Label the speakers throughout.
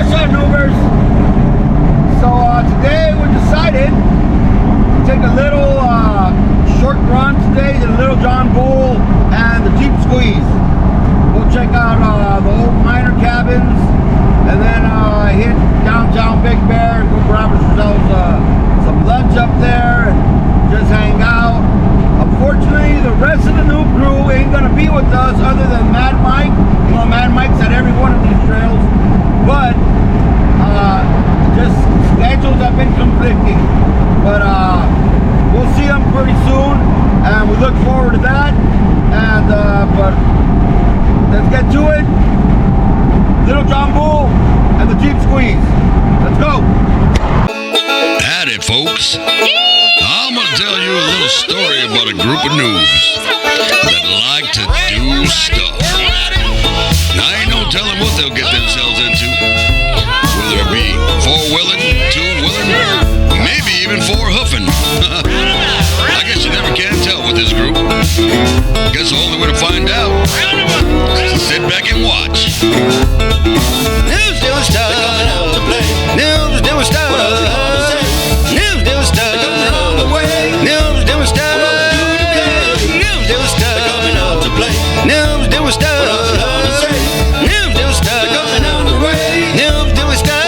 Speaker 1: What's up, Noobers? So today we decided to take a little short run today to Little John Bull and the Jeep Squeeze. We'll check out the old miner cabins and then hit downtown Big Bear and go grab ourselves some lunch up there and just hang out. Unfortunately, the rest of the Noob crew ain't gonna be with us other than Mad Mike. You know, Mad Mike's at every one of these trails, but just schedules have been conflicting. But we'll see them pretty soon, and we look forward to that. And but let's get to it. Little John Bull and the Jeep Squeeze. Let's go.
Speaker 2: Howdy, folks. I'm gonna tell you a little story about a group of noobs that like to do stuff. Now, ain't no telling what they'll get themselves into. Whether it be four-wheeling, two-wheeling, maybe even four-hoofing. I guess you never can tell with this group. Guess the only way to find out is to sit back and watch. Noobs doing stuff. Noobs doing stuff. Noobs doing stuff. Noobs doing stuff. Noobs doing stuff. Noobs doing stuff. Noobs doing stuff. Noobs doing stuff.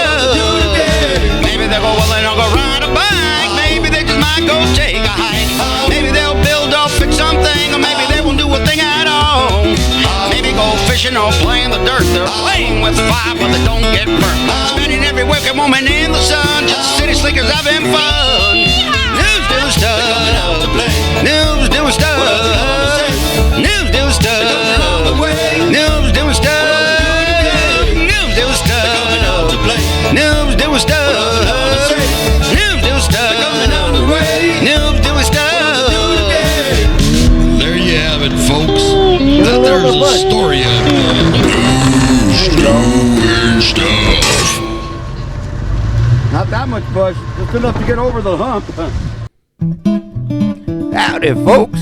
Speaker 2: Maybe they'll go well and they'll go ride a bike. Maybe they just might go take a hike. Maybe they'll build or fix something, or maybe they won't do a thing at all. Maybe go fishing or play in the dirt. They're playing with fire, but they don't get burnt. Spending every wicked moment in the sun, just city slickers having fun. Noobs doing stuff. Noobs doing stuff. Noobs doing stuff. Noobs doing stuff. Noobs doing stuff. Noobs doing stuff. Noobs doing stuff. Noobs doing stuff. There you have it, folks. There's a story out there. Noobs doing stuff.
Speaker 1: Not that much bush, just enough to get over the hump.
Speaker 3: Howdy, folks.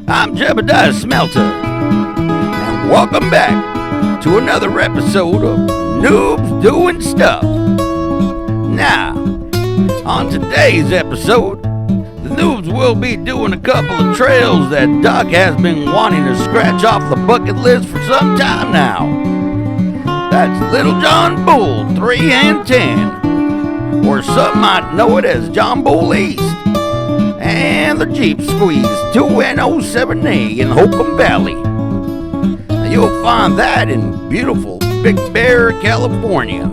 Speaker 3: I'm Jebediah Smelter, and welcome back to another episode of Noobs Doing Stuff. Now, on today's episode, the Noobs will be doing a couple of trails that Doc has been wanting to scratch off the bucket list for some time now. That's Little John Bull 3 and 10, or some might know it as John Bull East, and the Jeep Squeeze 2 and 07A in HOLCOM Valley. Now, you'll find that in beautiful Big Bear, California.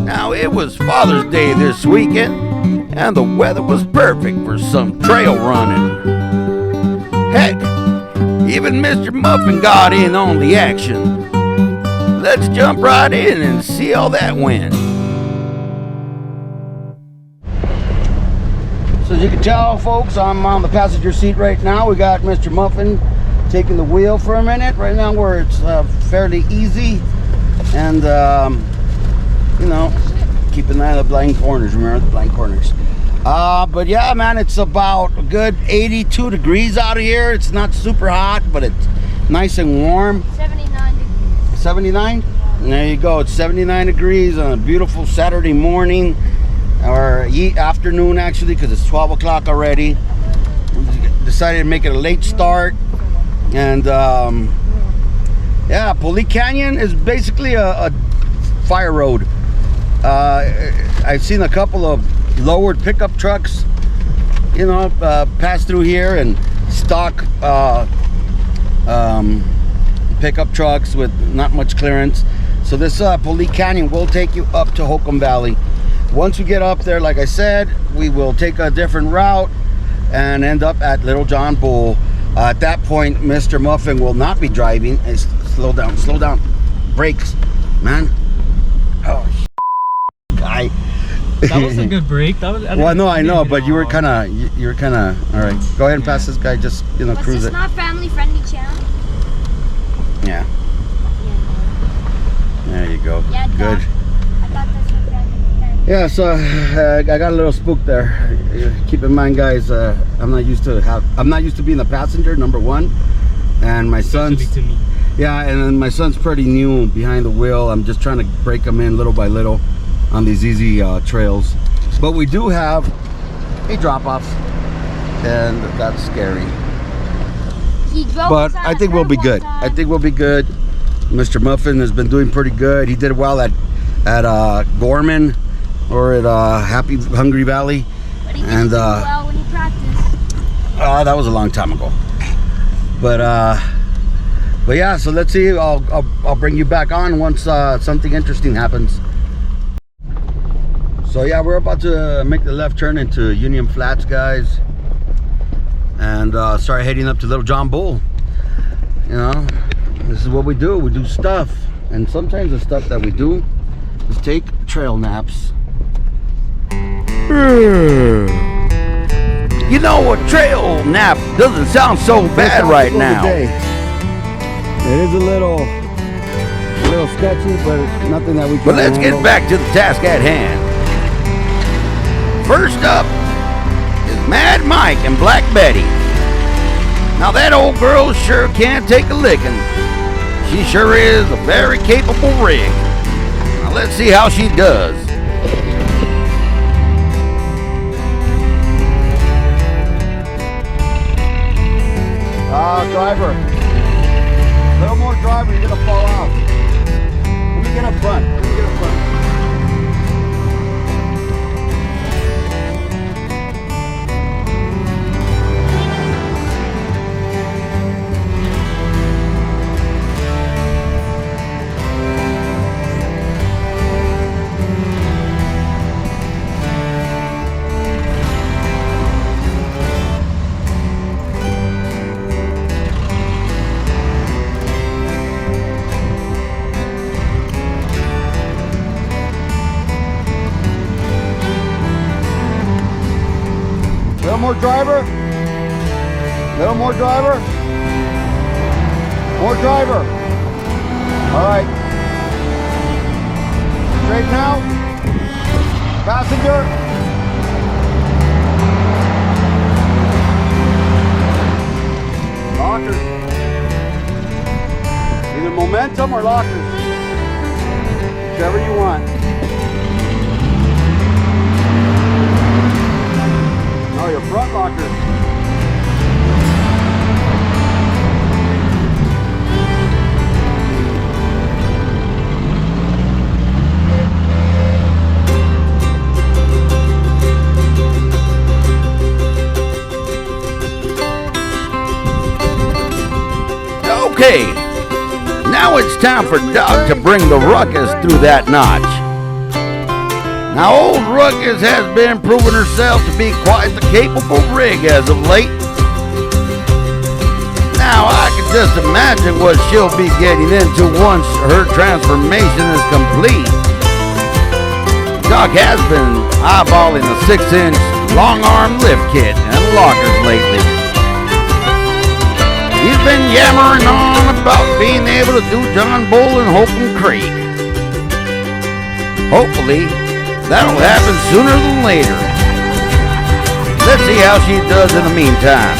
Speaker 3: Now, it was Father's Day this weekend, and the weather was perfect for some trail running. Heck, even Mr. Muffin got in on the action. Let's jump right in and see how that went.
Speaker 1: So as you can tell, folks, I'm on the passenger seat right now. We got Mr. Muffin taking the wheel for a minute right now, where it's fairly easy, and you know, keep an eye on the blind corners. Remember the blind corners. But yeah, man, it's about a good 82 degrees out of here. It's not super hot, but it's nice and warm.
Speaker 4: 79 degrees.
Speaker 1: 79? There you go. It's 79 degrees on a beautiful Saturday morning, or afternoon actually, because it's 12 o'clock already. We decided to make it a late start, and yeah, Poli Canyon is basically a fire road. I've seen a couple of lowered pickup trucks, you know, pass through here, and stock pickup trucks with not much clearance. So this Poli Canyon will take you up to HOLCOM Valley. Once we get up there, like I said, we will take a different route and end up at Little John Bull. At that point, Mr. Muffin will not be driving. Slow down, brakes, man. Oh, guy.
Speaker 5: That was a good break. That was.
Speaker 1: Well, no, I know, but you were kind of. All right, go ahead and pass this guy. Just, you know, cruise it.
Speaker 4: Was this not family-friendly channel?
Speaker 1: Yeah. There you go.
Speaker 4: Yeah,
Speaker 1: good.
Speaker 4: I thought this was family-friendly.
Speaker 1: Yeah, so I got a little spooked there. Keep in mind, guys, I'm not used to being the passenger, number one, and my son's.
Speaker 5: To me.
Speaker 1: Yeah, and then my son's pretty new behind the wheel. I'm just trying to break him in little by little on these easy trails. But we do have a drop-off, and that's scary.
Speaker 4: He drove
Speaker 1: But
Speaker 4: us on
Speaker 1: I
Speaker 4: a
Speaker 1: think we'll be
Speaker 4: curb
Speaker 1: good.
Speaker 4: one time.
Speaker 1: I think we'll be good. Mr. Muffin has been doing pretty good. He did well at Gorman or at Happy Hungry Valley.
Speaker 4: But he
Speaker 1: And
Speaker 4: didn't do well when he practiced.
Speaker 1: that was a long time ago. But yeah, so let's see. I'll bring you back on once something interesting happens. So yeah, we're about to make the left turn into Union Flats, guys, and start heading up to Little John Bull. You know, this is what we do. We do stuff, and sometimes the stuff that we do is take trail naps.
Speaker 3: You know, a trail nap doesn't sound so bad right now.
Speaker 1: It is a little sketchy, but it's nothing that we can
Speaker 3: But let's
Speaker 1: handle.
Speaker 3: get back to the task at hand. First up is Mad Mike and Black Betty. Now that old girl sure can take a licking. She sure is a very capable rig. Now let's see how she does.
Speaker 1: Driver. A little more driver, you're gonna fall out. Let me get up front. Let me get up front. More driver. Little more driver. More driver. All right. Straight now. Passenger. Lockers. Either momentum or lockers. Whichever you want. Oh, your front locker.
Speaker 3: Okay, now it's time for Doug to bring the ruckus through that notch. Now, old Ruckus has been proving herself to be quite the capable rig as of late. Now, I can just imagine what she'll be getting into once her transformation is complete. Doc has been eyeballing a 6-inch long-arm lift kit and lockers lately. He's been yammering on about being able to do John Bull and Holcomb Creek. Hopefully, that'll happen sooner than later. Let's see how she does in the meantime.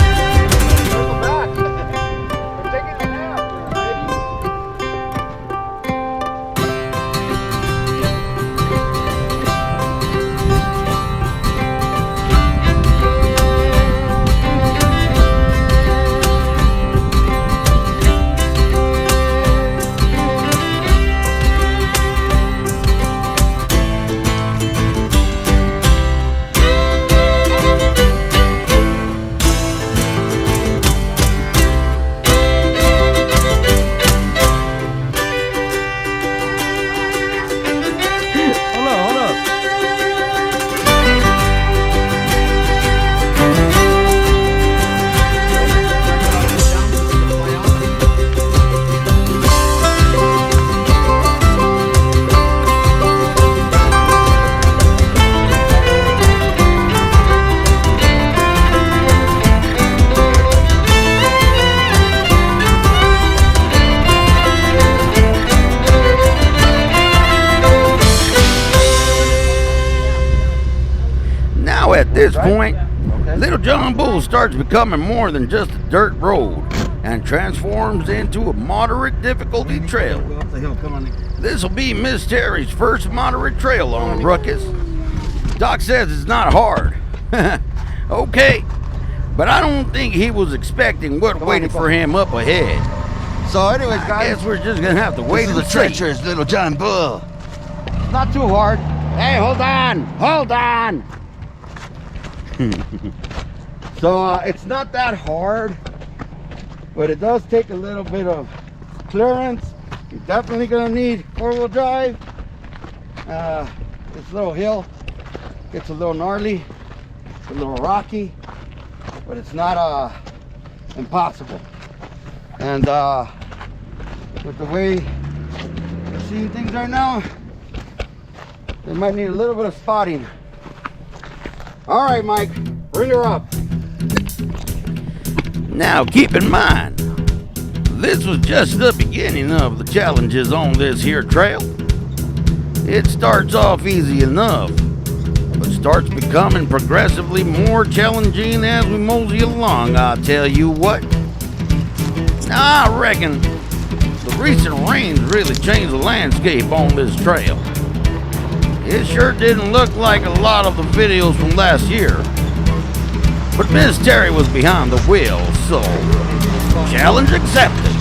Speaker 3: At this point, Little John Bull starts becoming more than just a dirt road, and transforms into a moderate difficulty trail.
Speaker 1: Go up the hill. Come on.
Speaker 3: This will be Miss Terry's first moderate trail on Ruckus. Doc says it's not hard. Okay, but I don't think he was expecting what waited for him up ahead.
Speaker 1: So anyways,
Speaker 3: I
Speaker 1: guys,
Speaker 3: guess we're just gonna have to wait
Speaker 1: this
Speaker 3: to
Speaker 1: is the
Speaker 3: see.
Speaker 1: treacherous little John Bull. It's not too hard. Hey, hold on. Hold on. So it's not that hard, but it does take a little bit of clearance. You're definitely gonna need four-wheel drive. This little hill gets a little gnarly, a little rocky, but it's not impossible. And with the way we're seeing things right now, they might need a little bit of spotting. All right, Mike, bring her up.
Speaker 3: Now keep in mind, this was just the beginning of the challenges on this here trail. It starts off easy enough, but starts becoming progressively more challenging as we mosey along, I'll tell you what. Now I reckon the recent rains really changed the landscape on this trail. It sure didn't look like a lot of the videos from last year. But Miss Terry was behind the wheel, so challenge accepted.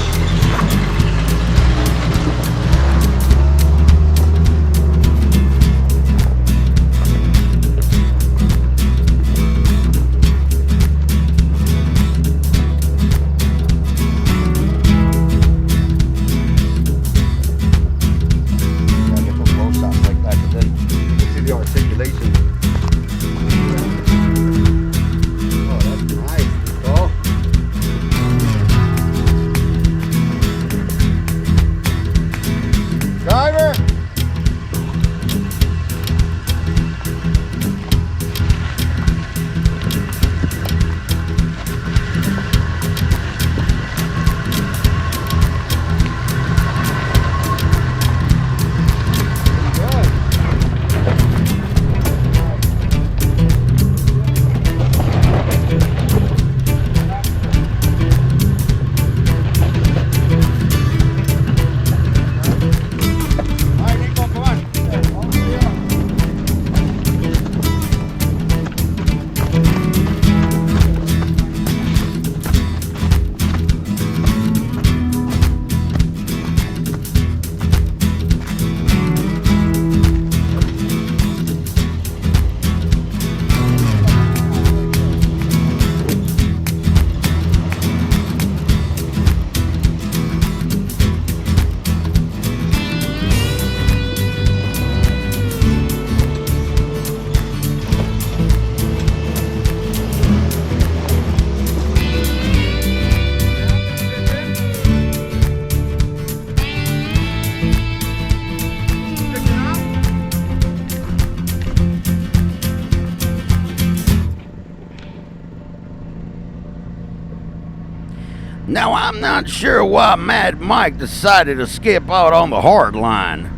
Speaker 3: Now, I'm not sure why Mad Mike decided to skip out on the hard line.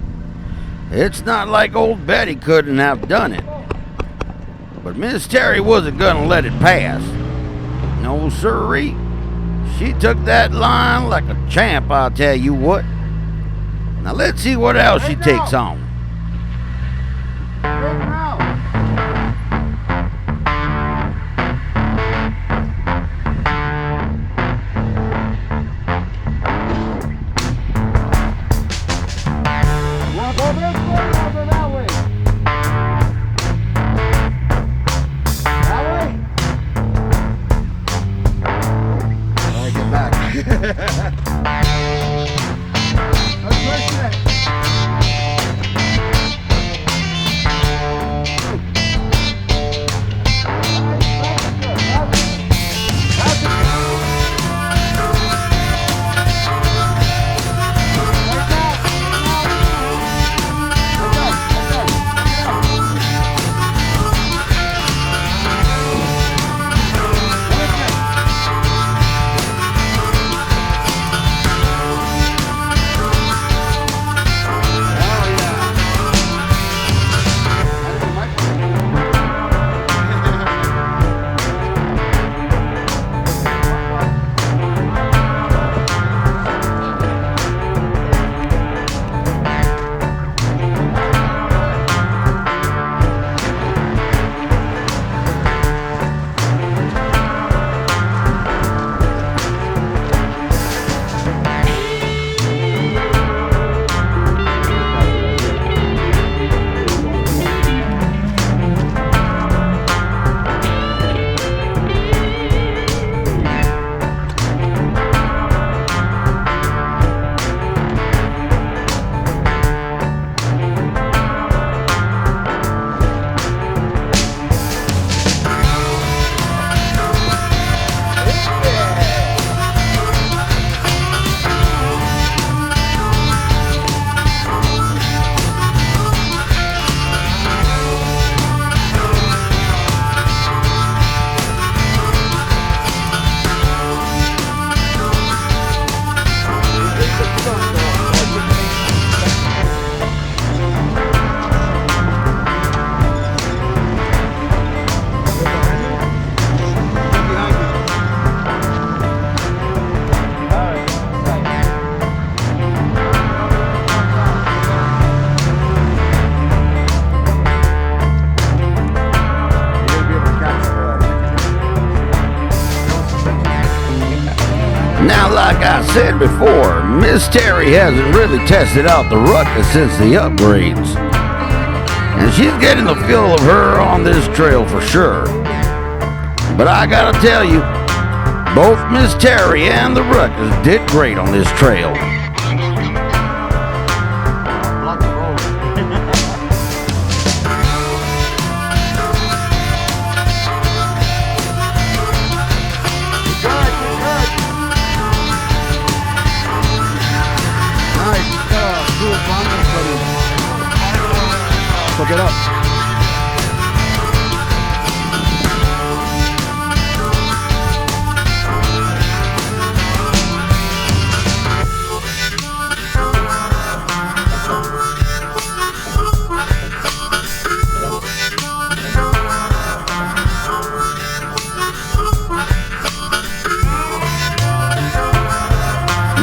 Speaker 3: It's not like old Betty couldn't have done it. But Miss Terry wasn't gonna let it pass. No sirree. She took that line like a champ, I'll tell you what. Now let's see what else she takes on. like I said before, Miss Terry hasn't really tested out the ruckus since the upgrades. And she's getting the feel of her on this trail for sure. But I gotta tell you, both Miss Terry and the ruckus did great on this trail.
Speaker 1: So get up.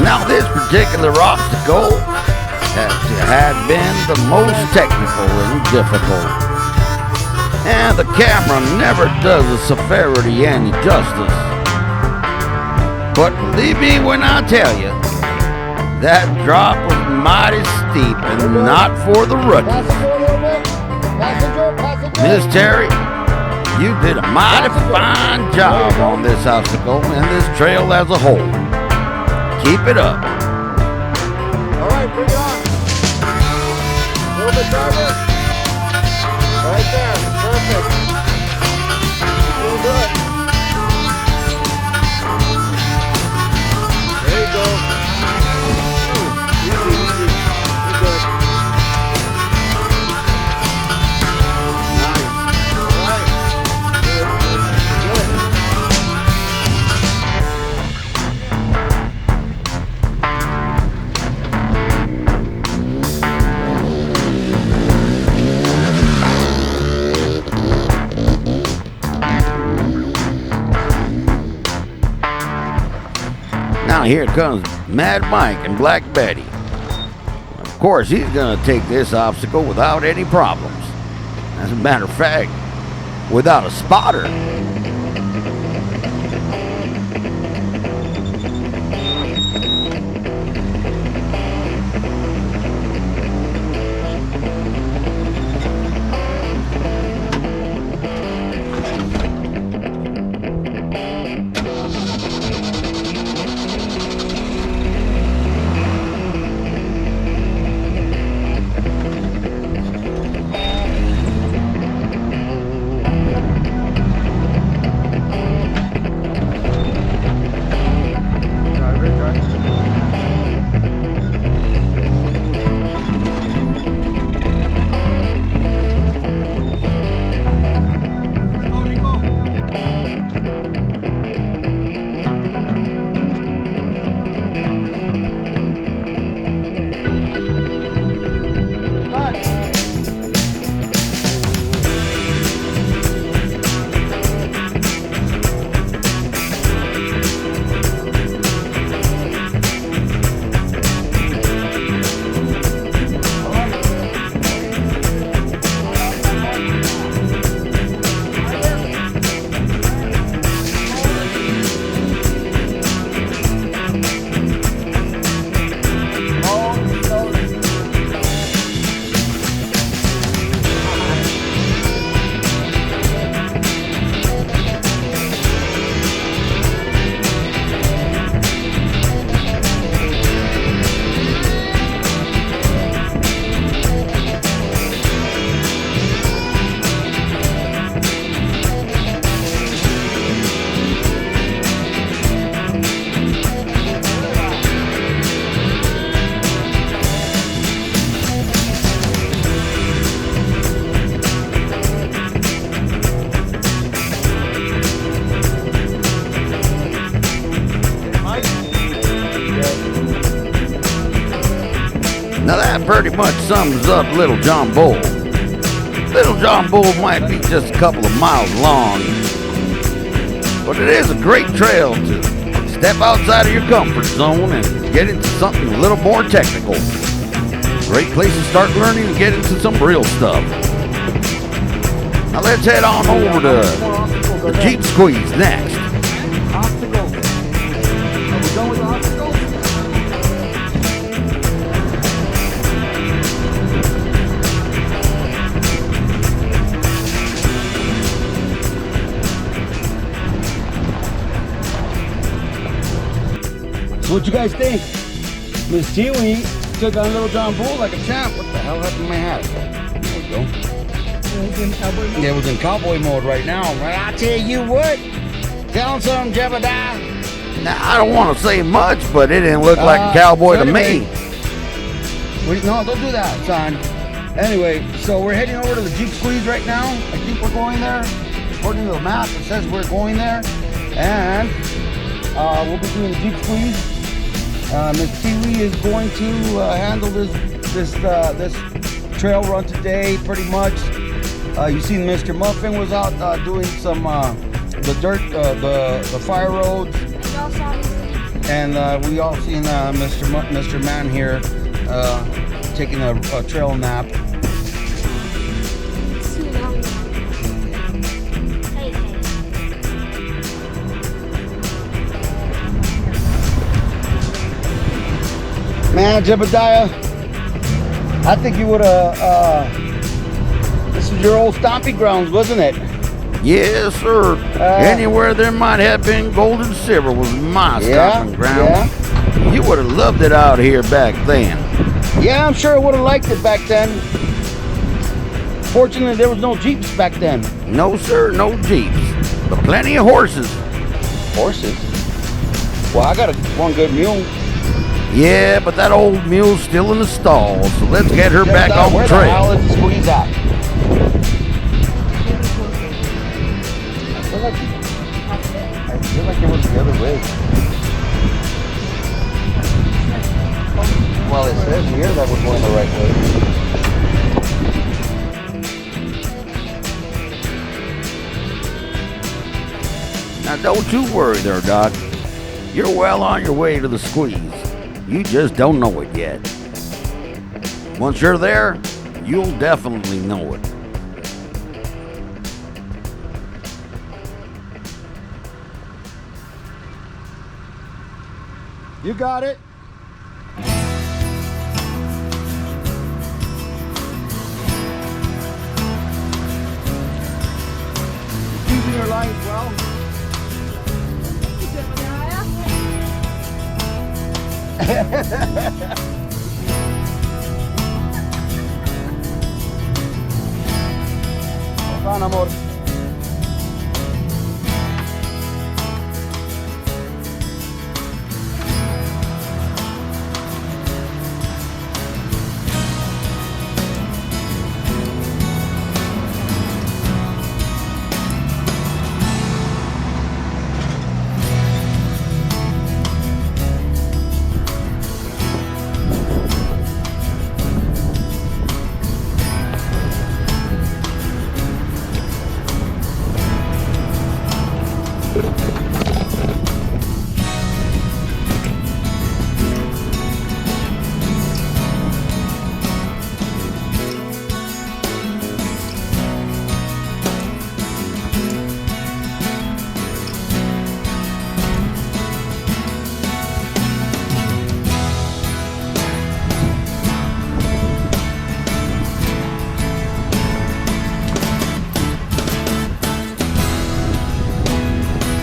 Speaker 3: Now this particular obstacle had been the most technical and difficult. And the camera never does the severity any justice. But believe me when I tell you, that drop was mighty steep and not for the rookies. Miss Terry, you did a mighty fine job on this obstacle and this trail as a whole. Keep it up.
Speaker 1: All right, bring it on. A little bit farther. Right there. Perfect. You're good. There you go. Easy, easy. You're good. Nice. All right. Good. Good.
Speaker 3: Now here comes Mad Mike and Black Betty. Of course, he's going to take this obstacle without any problems. As a matter of fact, without a spotter. Now that pretty much sums up Little John Bull. Little John Bull might be just a couple of miles long, but it is a great trail to step outside of your comfort zone and get into something a little more technical. Great place to start learning and get into some real stuff. Now let's head on over to the Jeep Squeeze next.
Speaker 1: Obstacles. Are we done with the obstacles? you guys think? Miss Tiwi took on Little John Bull like a champ. What the hell happened to my hat? There we go.
Speaker 5: It was in cowboy mode.
Speaker 1: Yeah, it was in cowboy mode right now. But I tell you what, tell him something, Jebediah.
Speaker 3: Now, I don't want to say much, but it didn't look like a cowboy
Speaker 1: so
Speaker 3: to me.
Speaker 1: No, don't do that, son. Anyway, so we're heading over to the Jeep Squeeze right now. I think we're going there. According to the map, it says we're going there. And we'll be doing the Jeep Squeeze. Miss Tiwi is going to handle this trail run today, pretty much. You seen Mr. Muffin was out doing some the dirt, the fire roads,
Speaker 4: Y'all saw me.
Speaker 1: and we all seen Mr. Man here taking a trail nap.
Speaker 4: Too long. Hey, hey.
Speaker 1: Man, Jebediah, I think you would have. This was your old stomping grounds, wasn't it?
Speaker 3: Yes, sir. Anywhere there might have been gold and silver was my stomping ground. You would have loved it out here back then.
Speaker 1: Yeah, I'm sure I would have liked it back then. Fortunately, there was no Jeeps back then.
Speaker 3: No, sir, no Jeeps, but plenty of horses.
Speaker 1: Horses? Well, I got one good mule.
Speaker 3: Yeah, but that old mule's still in the stall, so let's get her back on the
Speaker 1: Where the
Speaker 3: trail.
Speaker 1: hell is the squeeze at? I feel like it was the other way. Well, it says here that we're going the right way.
Speaker 3: Now, don't you worry there, Doc. You're well on your way to the squeeze. You just don't know it yet. Once you're there, you'll definitely know it.
Speaker 1: You got it. Keeping your life well. Hold on, amor.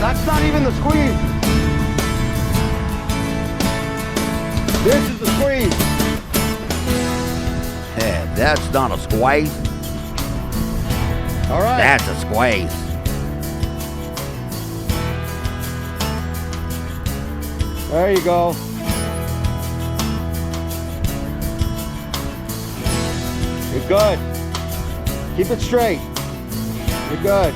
Speaker 1: That's not even the squeeze. This is the squeeze.
Speaker 3: Yeah, that's not a squeeze.
Speaker 1: All right.
Speaker 3: That's a squeeze.
Speaker 1: There you go. You're good. Keep it straight. You're good.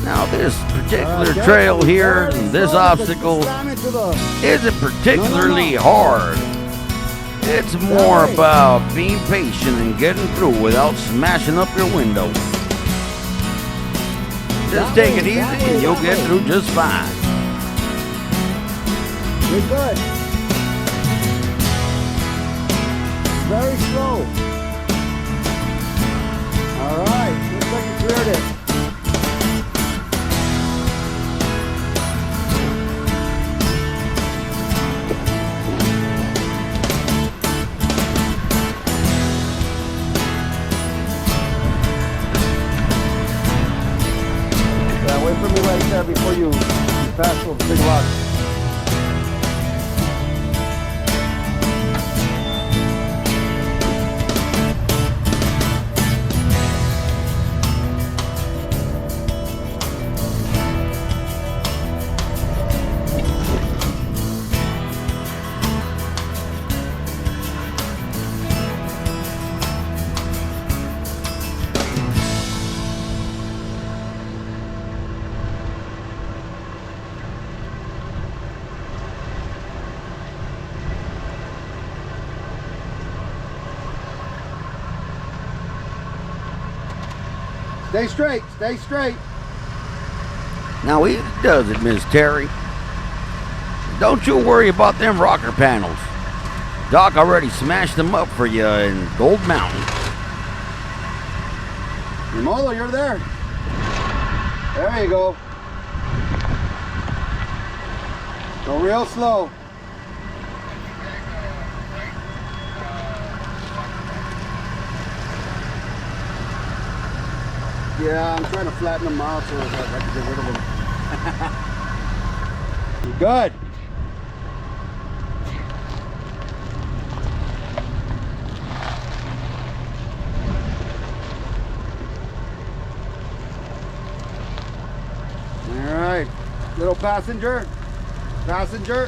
Speaker 3: Now, this particular trail here, this obstacle, isn't particularly hard. It's more about being patient and getting through without smashing up your window. Just take it easy and you'll get through just fine.
Speaker 1: You're good. Very slow. All right. Looks like you cleared it. with big luck. Stay straight, stay straight.
Speaker 3: Now he does it, Miss Terry. Don't you worry about them rocker panels. Doc already smashed them up for you in Gold Mountain.
Speaker 1: Molo, you're there. There you go. Go real slow. Yeah, I'm trying to flatten them out so I can get rid of them. Good. All right, little passenger. Passenger.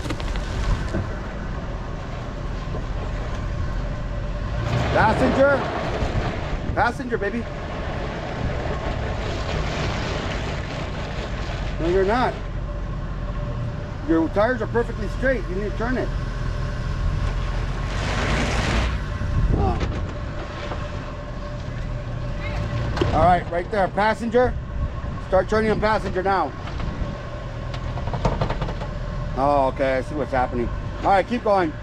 Speaker 1: Passenger. Passenger, baby. No, you're not. Your tires are perfectly straight. You need to turn it. Oh. All right, right there. Passenger. Start turning on passenger now. Oh, okay. I see what's happening. All right, keep going.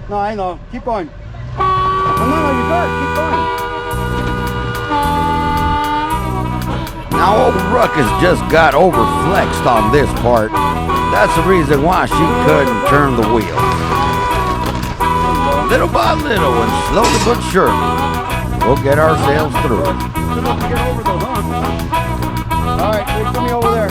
Speaker 1: No, I know. Keep going. No, you're good. Keep going.
Speaker 3: Now old Ruckus just got overflexed on this part. That's the reason why she couldn't turn the wheel. Little by little and slowly but surely, we'll get ourselves through it.
Speaker 1: Good enough to get over though, huh? All right, wait for me over there.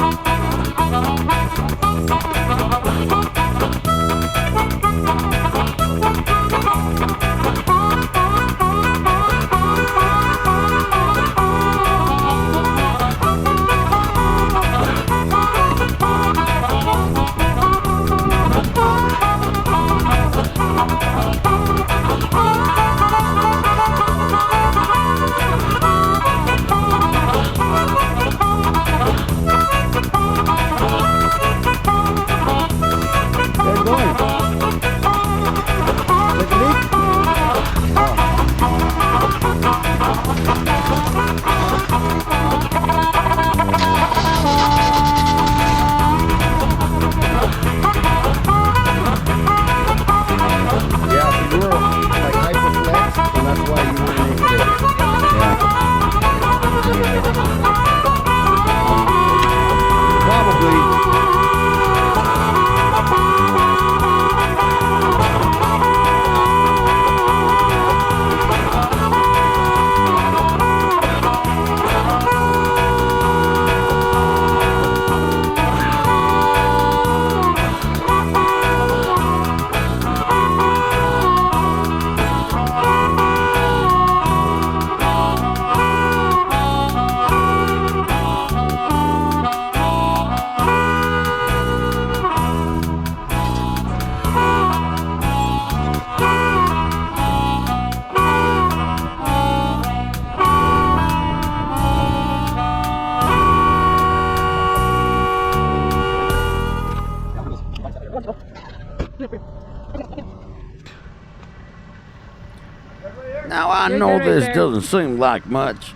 Speaker 3: Now I know this doesn't seem like much,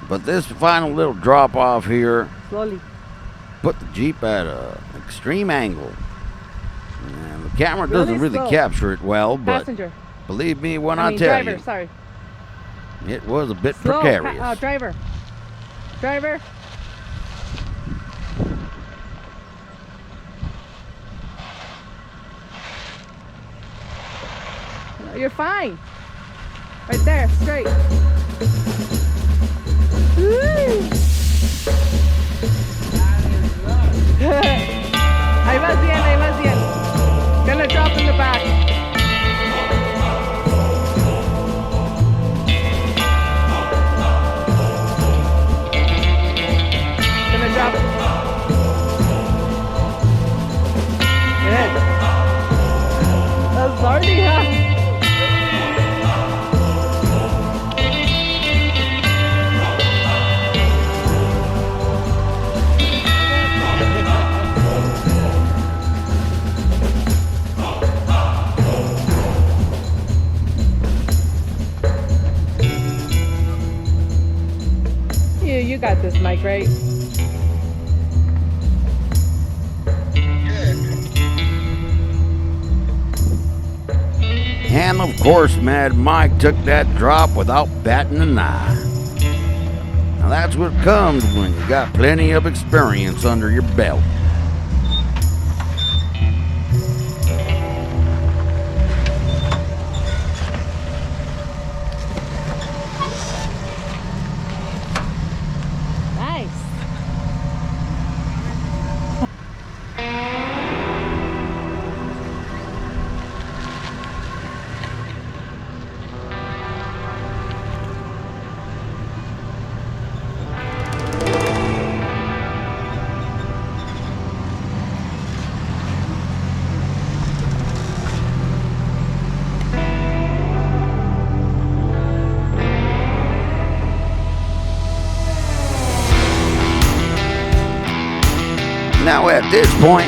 Speaker 3: but this final little drop off here
Speaker 5: Slowly.
Speaker 3: put the Jeep at an extreme angle. And the camera
Speaker 5: Really
Speaker 3: doesn't really
Speaker 5: slow.
Speaker 3: capture it well, but
Speaker 5: Passenger.
Speaker 3: believe me when
Speaker 5: I
Speaker 3: I
Speaker 5: mean,
Speaker 3: tell
Speaker 5: driver,
Speaker 3: you,
Speaker 5: sorry.
Speaker 3: it was a bit
Speaker 5: Slow.
Speaker 3: precarious.
Speaker 5: Driver. Driver. No, you're fine. Right there, straight. Woo. más bien, ahí más bien. Gonna drop in the back. Gonna drop. Good. That's already happened. You got this, Mike, right?
Speaker 3: And of course, Mad Mike took that drop without batting an eye. Now that's what comes when you got plenty of experience under your belt. Now at this point,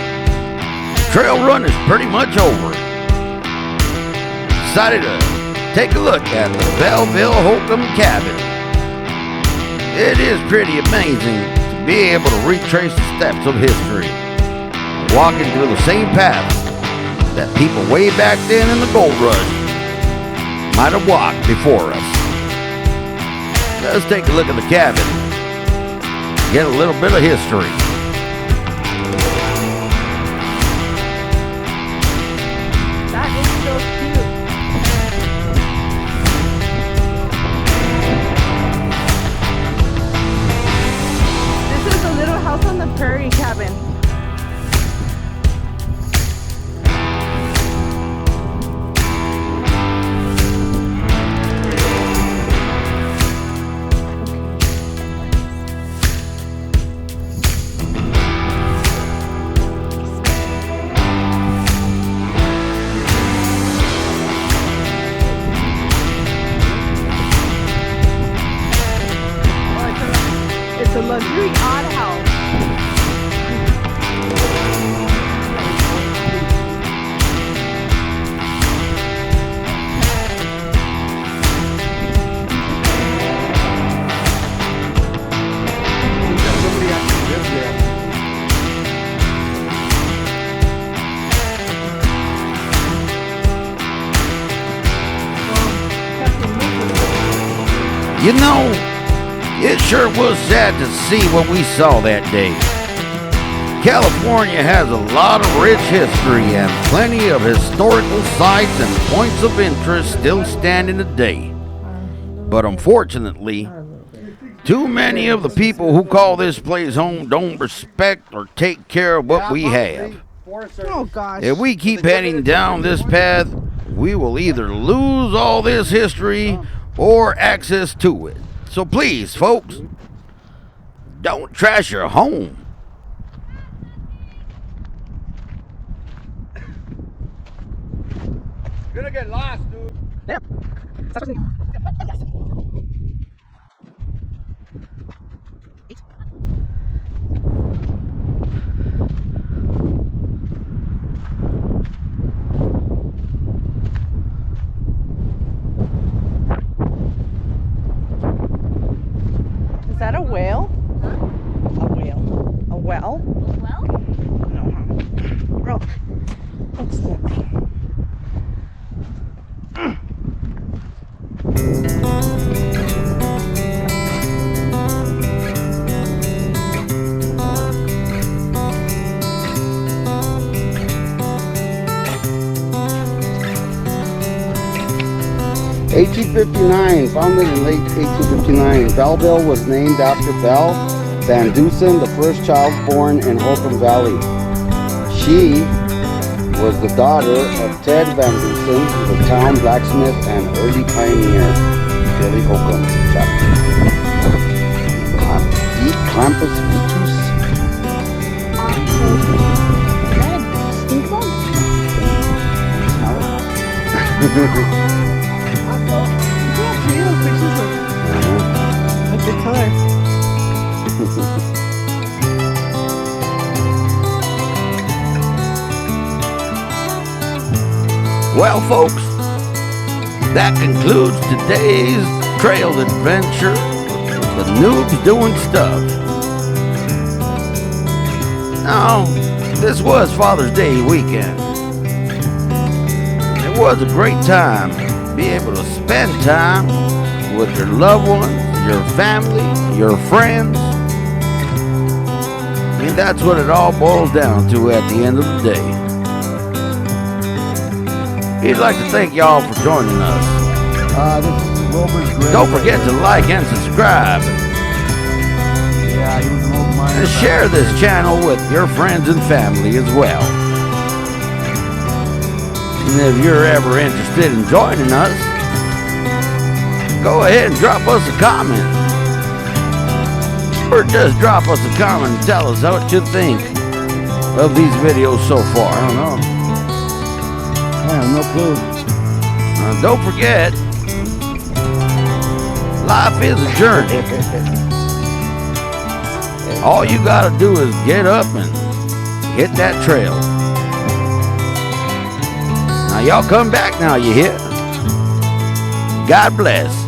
Speaker 3: trail run is pretty much over. Decided to take a look at the Belleville HOLCOM cabin. It is pretty amazing to be able to retrace the steps of history, walking through the same paths that people way back then in the gold rush might have walked before us. Let's take a look at the cabin, get a little bit of history.
Speaker 5: Prairie cabin. It's a luxury odd house.
Speaker 3: You know, it sure was sad to see what we saw that day. California has a lot of rich history and plenty of historical sites and points of interest still standing today. But unfortunately, too many of the people who call this place home don't respect or take care of what we have.
Speaker 5: Oh gosh.
Speaker 3: If we keep heading down this path, we will either lose all this history or access to it. So please, folks, don't trash your home.
Speaker 1: You're gonna get lost, dude.
Speaker 5: Yep. Is that a whale?
Speaker 4: Huh?
Speaker 5: A whale. A well?
Speaker 4: Well?
Speaker 5: No, huh? Oh, what's that?
Speaker 6: (1859), founded in late 1859, Belleville was named after Belle Van Dusen, the first child born in Holcomb Valley. She was the daughter of Ted Vanderson, the town blacksmith and early pioneer, Billy Holcomb. Clampus fetus.
Speaker 4: Stink bug?
Speaker 5: A good color.
Speaker 3: Well, folks, that concludes today's trail adventure with the Noobs Doing Stuff. Now, this was Father's Day weekend. It was a great time to be able to spend time with your loved ones, your family, your friends. I mean, that's what it all boils down to at the end of the day. We'd like to thank y'all for joining us.
Speaker 1: This is Wilbur's Grill.
Speaker 3: Don't forget to like and subscribe.
Speaker 1: Yeah, he was an old miner.
Speaker 3: And share this channel with your friends and family as well. And if you're ever interested in joining us, go ahead and drop us a comment. Or just drop us a comment and tell us what you think of these videos so far.
Speaker 1: I don't know. I have no clue.
Speaker 3: Don't forget, life is a journey. All you gotta do is get up and hit that trail. Now y'all come back now, you hear? God bless.